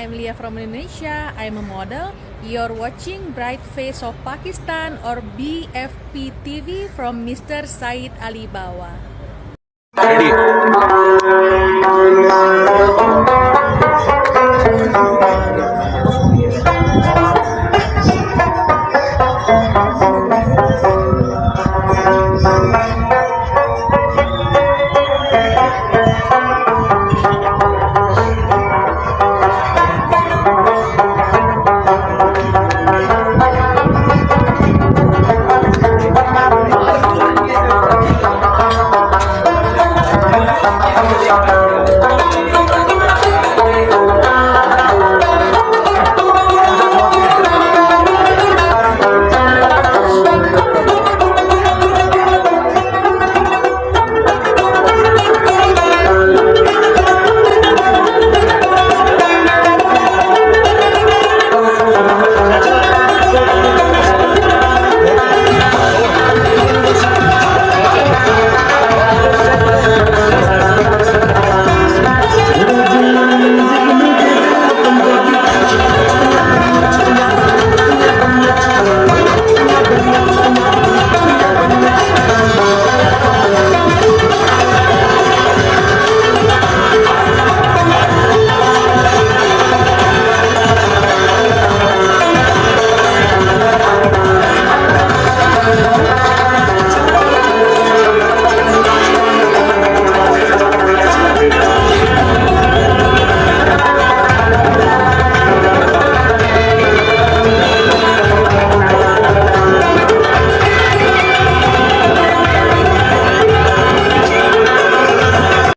I'm Lia from Indonesia. I'm a model. You're watching Bright Face of Pakistan or BFP TV from Mr. Said Alibawa. Ready?